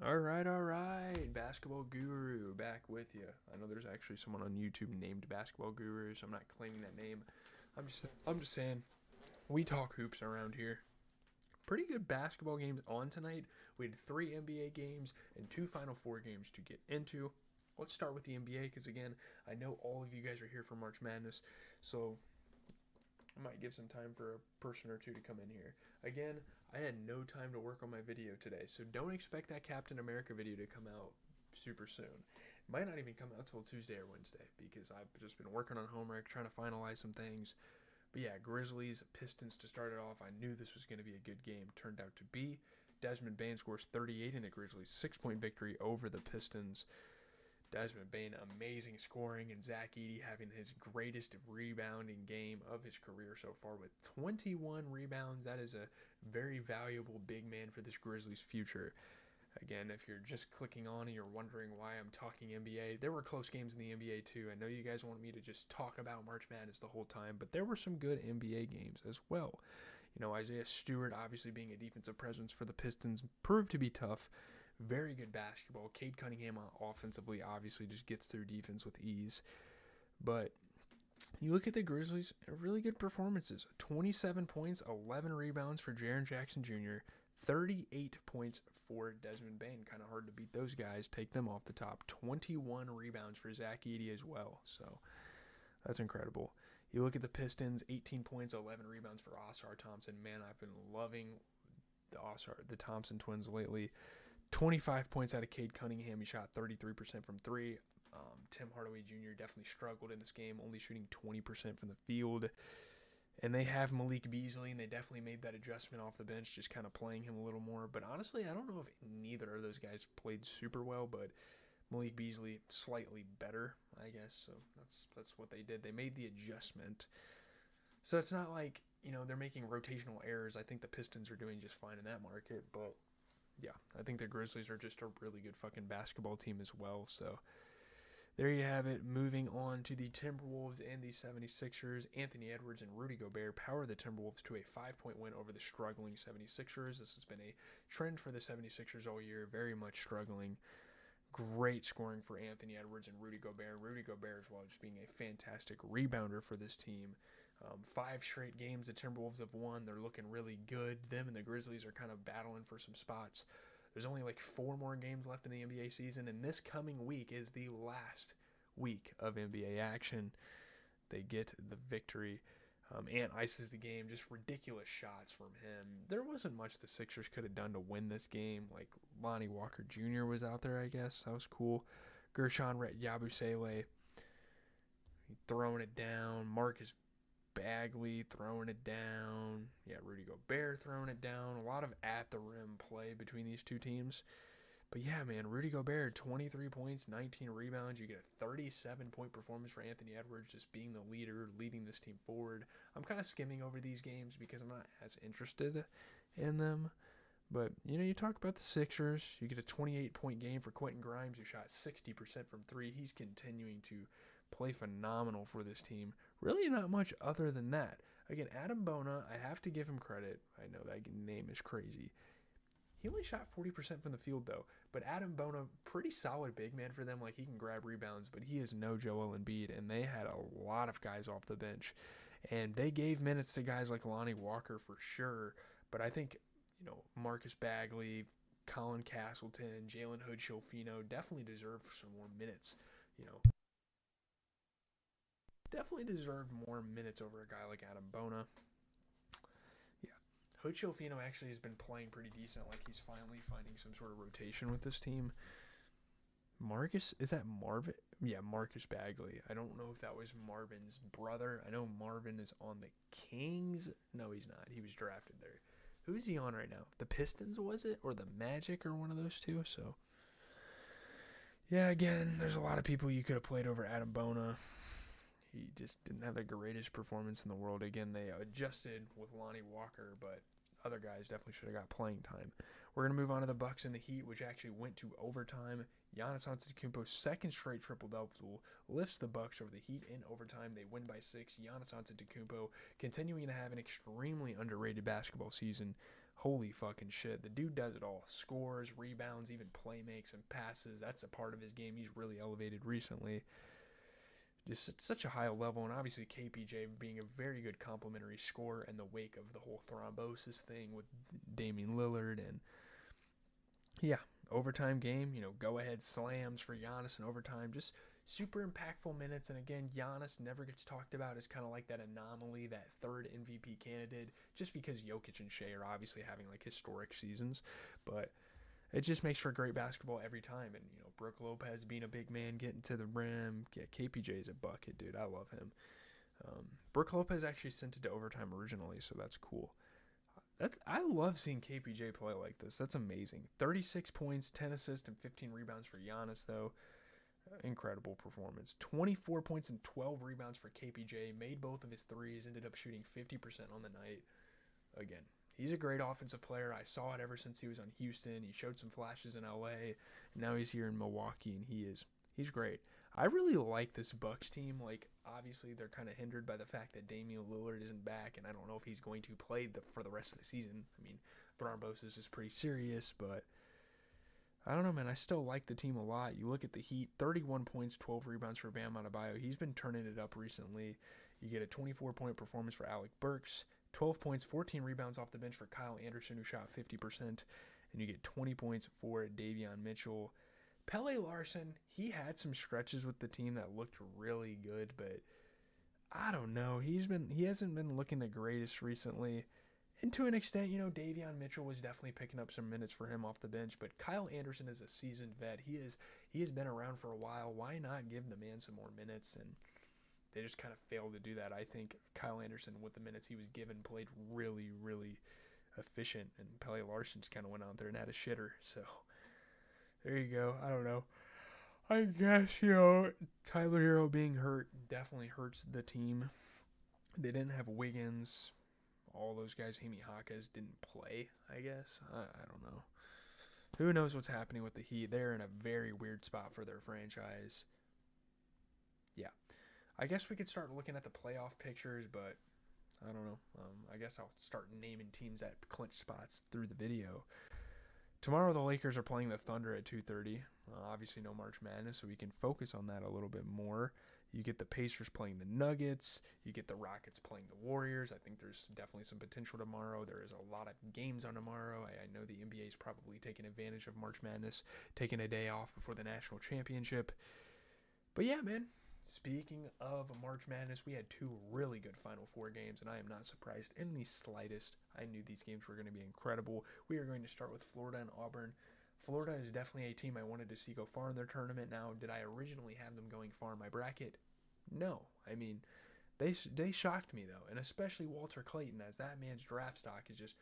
All right. Basketball Guru back with you. I know there's actually someone on YouTube named Basketball Guru, so I'm not claiming that name. I'm just saying we talk hoops around here. Pretty good basketball games on tonight. We had 3 NBA games and 2 Final Four games to get into. Let's start with the NBA because again, I know all of you guys are here for March Madness, so I might give some time for a person or two to come in here. Again, I had no time to work on my video today, so don't expect that Captain America video to come out super soon. It might not even come out till Tuesday or Wednesday because I've just been working on homework, trying to finalize some things. But yeah, Grizzlies, Pistons to start it off. I knew this was going to be a good game. Turned out to be. Desmond Bain scores 38 in the Grizzlies' 6-point victory over the Pistons. Desmond Bain, amazing scoring, and Zach Edey having his greatest rebounding game of his career so far with 21 rebounds. That is a very valuable big man for this Grizzlies' future. Again, if you're just clicking on and you're wondering why I'm talking NBA, there were close games in the NBA too. I know you guys want me to just talk about March Madness the whole time, but there were some good NBA games as well. You know, Isaiah Stewart, obviously being a defensive presence for the Pistons, proved to be tough. Very good basketball. Cade Cunningham offensively obviously just gets through defense with ease. But you look at the Grizzlies, really good performances. 27 points, 11 rebounds for Jaren Jackson Jr., 38 points for Desmond Bain. Kind of hard to beat those guys. Take them off the top. 21 rebounds for Zach Edey as well. So that's incredible. You look at the Pistons, 18 points, 11 rebounds for Oscar Thompson. Man, I've been loving the Thompson twins lately. 25 points out of Cade Cunningham. He shot 33% from three. Tim Hardaway Jr. definitely struggled in this game, only shooting 20% from the field. And they have Malik Beasley, and they definitely made that adjustment off the bench, just kind of playing him a little more. But honestly, I don't know if neither of those guys played super well, but Malik Beasley slightly better, I guess. So that's what they did. They made the adjustment. So it's not like, they're making rotational errors. I think the Pistons are doing just fine in that market, but yeah, I think the Grizzlies are just a really good fucking basketball team as well. So there you have it. Moving on to the Timberwolves and the 76ers. Anthony Edwards and Rudy Gobert power the Timberwolves to a 5-point win over the struggling 76ers. This has been a trend for the 76ers all year, very much struggling. Great scoring for Anthony Edwards and Rudy Gobert. Rudy Gobert as well, just being a fantastic rebounder for this team. 5 straight games the Timberwolves have won. They're looking really good. Them and the Grizzlies are kind of battling for some spots. There's only like 4 more games left in the NBA season, and this coming week is the last week of NBA action. They get the victory. Ant ices the game. Just ridiculous shots from him. There wasn't much the Sixers could have done to win this game. Like Lonnie Walker Jr. was out there, I guess. That was cool. Gershon Yabusele throwing it down. Marcus Bagley throwing it down. Yeah, Rudy Gobert throwing it down. A lot of at the rim play between these two teams. But yeah, man, Rudy Gobert, 23 points, 19 rebounds. You get a 37-point performance for Anthony Edwards, just being the leader, leading this team forward. I'm kind of skimming over these games because I'm not as interested in them. But, you talk about the Sixers. You get a 28-point game for Quentin Grimes, who shot 60% from three. He's continuing to play phenomenal for this team. Really not much other than that. Again, Adam Bona, I have to give him credit. I know that name is crazy. He only shot 40% from the field, though. But Adam Bona, pretty solid big man for them. Like, he can grab rebounds, but he is no Joel Embiid. And they had a lot of guys off the bench. And they gave minutes to guys like Lonnie Walker for sure. But I think, Marcus Bagley, Colin Castleton, Jalen Hood-Schifino definitely deserve some more minutes. Definitely deserve more minutes over a guy like Adam Bona. Yeah. Hood-Schifino actually has been playing pretty decent. Like, he's finally finding some sort of rotation with this team. Marcus, is that Marvin? Yeah, Marcus Bagley. I don't know if that was Marvin's brother. I know Marvin is on the Kings. No, he's not. He was drafted there. Who's he on right now? The Pistons, was it? Or the Magic, or one of those two? So, yeah, again, there's a lot of people you could have played over Adam Bona. He just didn't have the greatest performance in the world. Again, they adjusted with Lonnie Walker, but other guys definitely should have got playing time. We're going to move on to the Bucks and the Heat, which actually went to overtime. Giannis Antetokounmpo's second straight triple-double lifts the Bucks over the Heat in overtime. They win by 6. Giannis Antetokounmpo continuing to have an extremely underrated basketball season. Holy fucking shit. The dude does it all. Scores, rebounds, even play makes and passes. That's a part of his game he's really elevated recently. Just at such a high level, and obviously KPJ being a very good complementary scorer in the wake of the whole thrombosis thing with Damian Lillard. And yeah, overtime game, go ahead slams for Giannis in overtime. Just super impactful minutes. And again, Giannis never gets talked about as kind of like that anomaly, that third MVP candidate, just because Jokic and Shea are obviously having like historic seasons. But it just makes for great basketball every time. And, Brook Lopez being a big man, getting to the rim. Yeah, KPJ is a bucket, dude. I love him. Brook Lopez actually sent it to overtime originally, so that's cool. I love seeing KPJ play like this. That's amazing. 36 points, 10 assists, and 15 rebounds for Giannis, though. Incredible performance. 24 points and 12 rebounds for KPJ. Made both of his threes. Ended up shooting 50% on the night. Again, he's a great offensive player. I saw it ever since he was on Houston. He showed some flashes in LA. And now he's here in Milwaukee, and he's great. I really like this Bucks team. Like, obviously, they're kind of hindered by the fact that Damian Lillard isn't back, and I don't know if he's going to play for the rest of the season. I mean, thrombosis is pretty serious, but I don't know, man. I still like the team a lot. You look at the Heat, 31 points, 12 rebounds for Bam Adebayo. He's been turning it up recently. You get a 24-point performance for Alec Burks, 12 points, 14 rebounds off the bench for Kyle Anderson, who shot 50%, and you get 20 points for Davion Mitchell. Pele Larson, he had some stretches with the team that looked really good, but I don't know. He hasn't been looking the greatest recently. And to an extent, Davion Mitchell was definitely picking up some minutes for him off the bench, but Kyle Anderson is a seasoned vet. He has been around for a while. Why not give the man some more minutes? And they just kind of failed to do that. I think Kyle Anderson, with the minutes he was given, played really, really efficient, and Pele Larson just kind of went out there and had a shitter. So there you go. I don't know. I guess, Tyler Hero being hurt definitely hurts the team. They didn't have Wiggins. All those guys, Jaime Jaquez, didn't play, I guess. I don't know. Who knows what's happening with the Heat? They're in a very weird spot for their franchise. Yeah. I guess we could start looking at the playoff pictures, but I don't know. I guess I'll start naming teams that clinch spots through the video. Tomorrow the Lakers are playing the Thunder at 2:30. Obviously no March Madness, so we can focus on that a little bit more. You get the Pacers playing the Nuggets. You get the Rockets playing the Warriors. I think there's definitely some potential tomorrow. There is a lot of games on tomorrow. I know the NBA is probably taking advantage of March Madness, taking a day off before the national championship. But yeah, man. Speaking of March Madness, we had two really good Final Four games, and I am not surprised in the slightest. I knew these games were going to be incredible. We are going to start with Florida and Auburn. Florida is definitely a team I wanted to see go far in their tournament. Now, did I originally have them going far in my bracket? No. I mean, they shocked me, though, and especially Walter Clayton, as that man's draft stock is just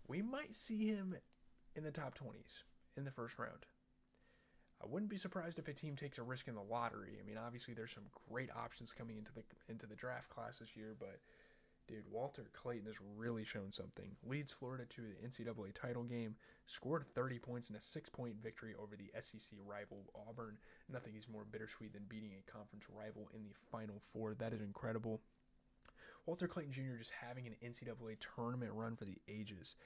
we might see him in the top 20s in the first round. I wouldn't be surprised if a team takes a risk in the lottery. I mean, obviously there's some great options coming into the draft class this year, but dude, Walter Clayton has really shown something. Leads Florida to the NCAA title game, scored 30 points in a 6-point victory over the SEC rival Auburn. Nothing is more bittersweet than beating a conference rival in the Final Four. That is incredible. Walter Clayton Jr. just having an NCAA tournament run for the ages.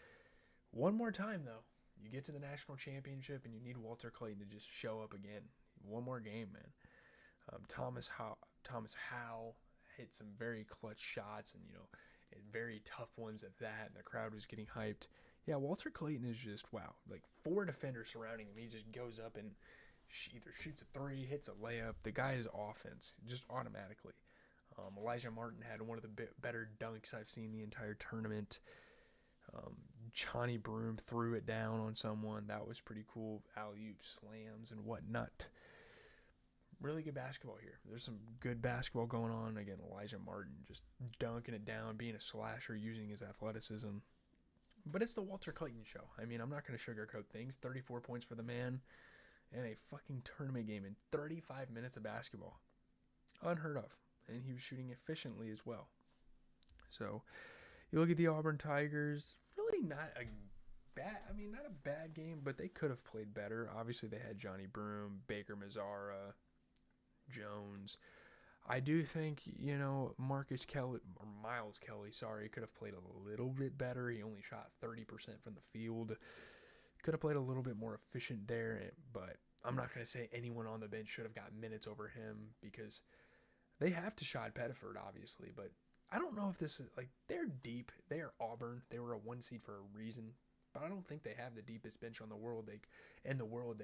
One more time, though. You get to the national championship and you need Walter Clayton to just show up again. One more game, man. Thomas Howell hit some very clutch shots and, very tough ones at that. And the crowd was getting hyped. Yeah, Walter Clayton is just, wow. Like 4 defenders surrounding him. He just goes up and either shoots a 3, hits a layup. The guy is offense, just automatically. Elijah Martin had one of the better dunks I've seen the entire tournament. Johnny Broom threw it down on someone. That was pretty cool. Alley-oop slams and whatnot. Really good basketball here. There's some good basketball going on. Again, Elijah Martin just dunking it down, being a slasher, using his athleticism. But it's the Walter Clayton show. I mean, I'm not going to sugarcoat things. 34 points for the man and a fucking tournament game in 35 minutes of basketball. Unheard of. And he was shooting efficiently as well. So, you look at the Auburn Tigers, really not a bad game, but they could have played better. Obviously, they had Johnny Broom, Baker Mazzara, Jones. I do think, Marcus Kelly, or Miles Kelly, sorry, could have played a little bit better. He only shot 30% from the field. Could have played a little bit more efficient there, but I'm not going to say anyone on the bench should have got minutes over him because they have to Tashad Pettiford, obviously, but I don't know if this is, they're deep. They are Auburn. They were a 1 seed for a reason, but I don't think they have the deepest bench on the world. They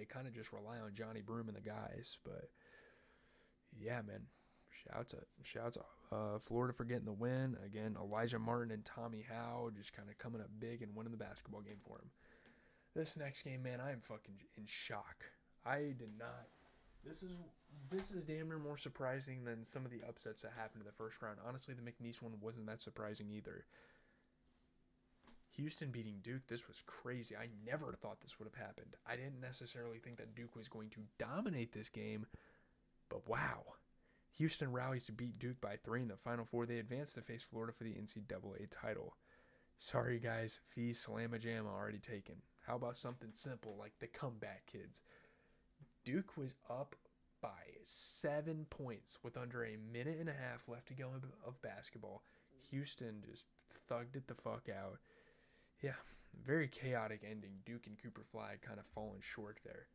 kind of just rely on Johnny Broome and the guys, but yeah, man. Shouts out Florida for getting the win. Again, Elijah Martin and Tommy Howe just kind of coming up big and winning the basketball game for him. This next game, man, I am fucking in shock. I did not. This is damn near more surprising than some of the upsets that happened in the first round. Honestly, the McNeese one wasn't that surprising either. Houston beating Duke, this was crazy. I never thought this would have happened. I didn't necessarily think that Duke was going to dominate this game, but wow. Houston rallies to beat Duke by 3 in the Final Four. They advance to face Florida for the NCAA title. Sorry, guys. Fee Slamma Jamma already taken. How about something simple like the comeback kids? Duke was up by 7 points with under a minute and a half left to go of basketball. Houston just thugged it the fuck out. Yeah, very chaotic ending. Duke and Cooper Flag kind of falling short there.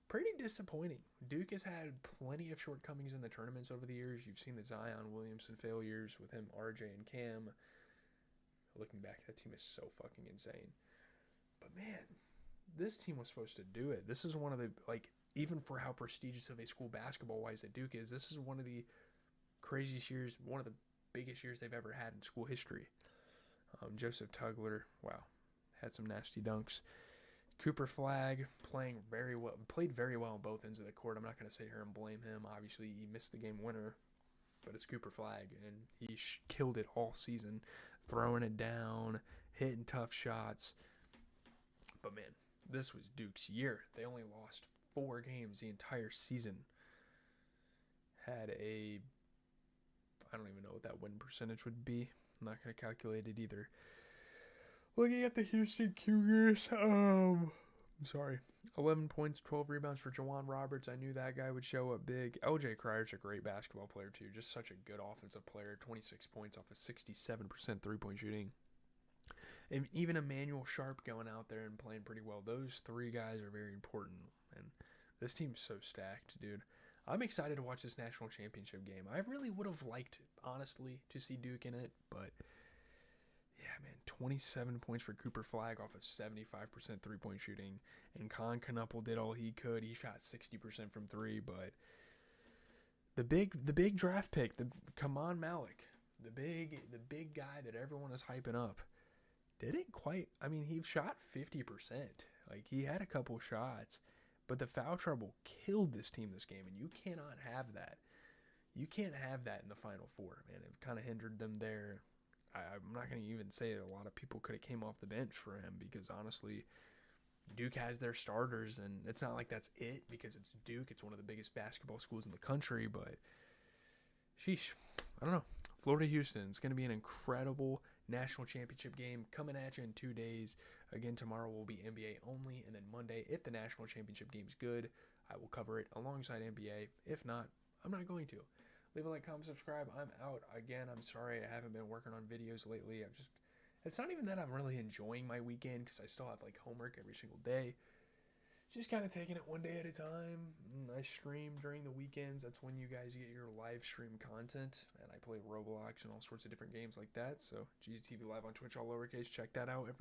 Pretty disappointing. Duke has had plenty of shortcomings in the tournaments over the years. You've seen the Zion Williamson failures with him, RJ, and Cam. Looking back, that team is so fucking insane. But man, this team was supposed to do it. This is one of the, even for how prestigious of a school basketball-wise that Duke is, this is one of the craziest years, one of the biggest years they've ever had in school history. Joseph Tugler, wow, had some nasty dunks. Cooper Flag played very well on both ends of the court. I'm not going to sit here and blame him. Obviously, he missed the game winner, but it's Cooper Flag, and he killed it all season, throwing it down, hitting tough shots. But man, this was Duke's year. They only lost 4 games the entire season. I don't even know what that win percentage would be. I'm not going to calculate it either. Looking at the Houston Cougars, 11 points, 12 rebounds for Jawan Roberts. I knew that guy would show up big. LJ Cryer's a great basketball player too. Just such a good offensive player. 26 points off of 67% three-point shooting. And even Emmanuel Sharp going out there and playing pretty well. Those 3 guys are very important. And this team's so stacked, dude. I'm excited to watch this national championship game. I really would have liked, honestly, to see Duke in it, but yeah, man, 27 points for Cooper Flag off of 75% three-point shooting. And Con Knuppel did all he could. He shot 60% from 3, but the big draft pick, the Kaman Malik, the big guy that everyone is hyping up, didn't quite. I mean, he shot 50%. He had a couple shots, but the foul trouble killed this team this game, and you cannot have that. You can't have that in the Final Four, man. It kind of hindered them there. I'm not going to even say that a lot of people could have came off the bench for him because, honestly, Duke has their starters, and it's not like that's it because it's Duke. It's one of the biggest basketball schools in the country, but sheesh. I don't know. Florida-Houston. It's going to be an incredible national championship game coming at you in 2 days. Again, tomorrow will be NBA only, and then Monday, if the national championship game is good, I will cover it alongside NBA. If not, I'm not going to. Leave a like, comment, subscribe. I'm out. Again, I'm sorry I haven't been working on videos lately. It's not even that I'm really enjoying my weekend because I still have homework every single day. Just kind of taking it one day at a time. I stream during the weekends. That's when you guys get your live stream content. And I play Roblox and all sorts of different games like that. So GZTV Live on Twitch, all lowercase. Check that out.